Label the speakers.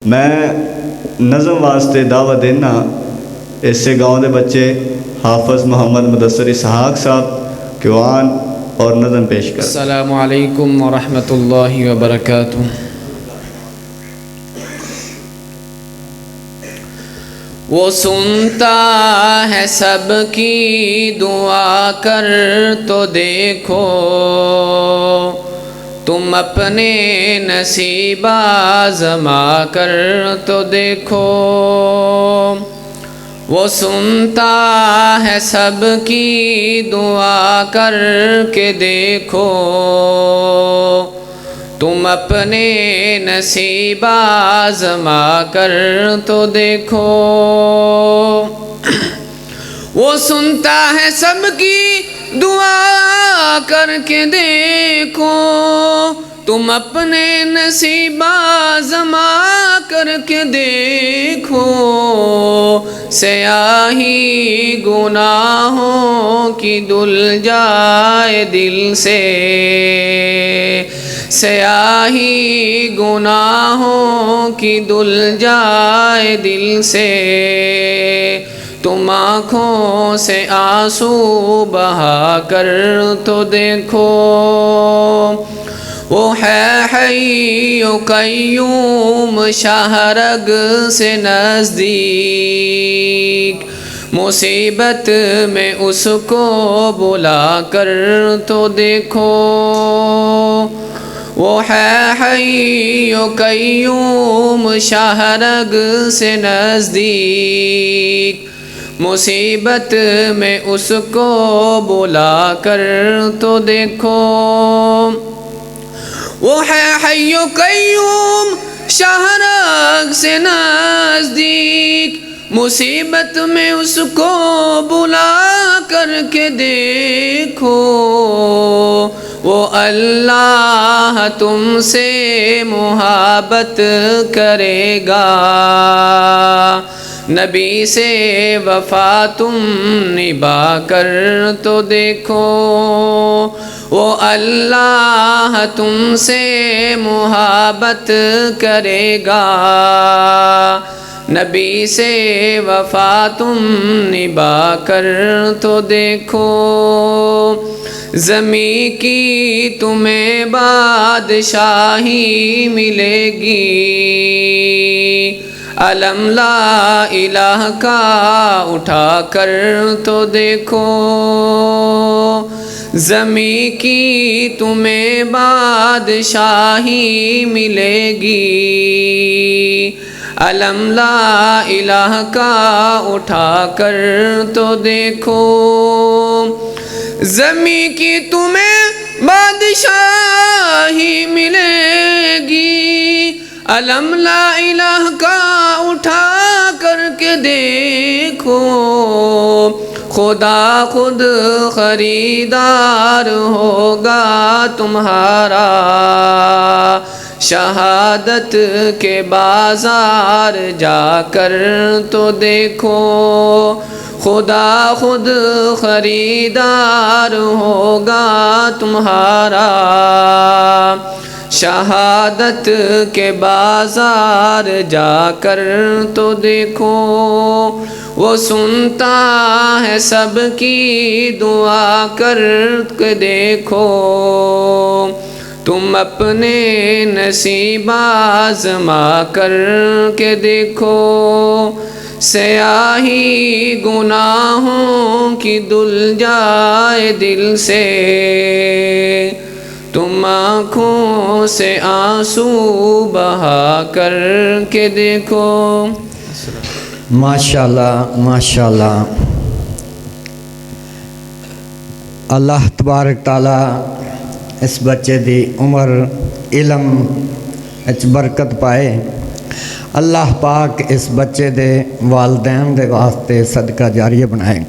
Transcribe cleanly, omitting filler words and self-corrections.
Speaker 1: میں نظم واسطے دعوت دینا اس سے گاؤں دے بچے حافظ محمد مدثر اسحاق صاحب کیوان اور نظم پیش کر۔
Speaker 2: السلام علیکم ورحمۃ اللہ وبرکاتہ۔ وہ سنتا ہے سب کی دعا کر تو دیکھو، تم اپنے نصیب آزما کر تو دیکھو۔ وہ سنتا ہے سب کی دعا کر کے دیکھو، تم اپنے نصیب آزما کر تو دیکھو۔ وہ سنتا ہے سب کی دعا کر کے دیکھو، تم اپنے نصیب آزما کر کے دیکھو۔ سیاہی گناہوں کی دھل جائے دل سے، سیاہی گناہوں کی دھل جائے دل سے۔ تم آنکھوں سے آنسو بہا کر تو دیکھو، وہ ہے حی و قیوم شاہرگ سے نزدیک، مصیبت میں اس کو بلا کر تو دیکھو۔ وہ ہے حی و قیوم شاہرگ سے نزدیک، مصیبت میں اس کو بلا کر تو دیکھو۔ وہ ہے حی و قیوم شاہرگ سے نزدیک، مصیبت میں اس کو بلا کر کے دیکھو۔ وہ اللہ تم سے محبت کرے گا، نبی سے وفا تم نبھا کر تو دیکھو۔ وہ اللہ تم سے محبت کرے گا، نبی سے وفا تم نبھا کر تو دیکھو۔ زمین کی تمہیں بادشاہی ملے گی، علم لا الہ کا اٹھا کر تو دیکھو۔ زمین کی تمہیں بادشاہی ملے گی، علم لا الہ کا اٹھا کر تو دیکھو۔ زمین کی تمہیں بادشاہی ملے گی، علم لا الہ کا اٹھا کر کے دیکھو۔ خدا خود خریدار ہوگا تمہارا، شہادت کے بازار جا کر تو دیکھو۔ خدا خود خریدار ہوگا تمہارا، شہادت کے بازار جا کر تو دیکھو۔ وہ سنتا ہے سب کی دعا کر کے دیکھو، تم اپنے نصیب آزما کر کے دیکھو۔ سیاہی گناہوں کی دھل جائے دل سے، تم آنکھوں سے آنسو بہا کر کے دیکھو۔
Speaker 3: ماشاءاللہ ماشاءاللہ۔ اللہ تبارک تعالی اس بچے دی عمر علم اچ برکت پائے۔ اللہ پاک اس بچے دے والدین دے واسطے صدقہ جاریہ بنائے۔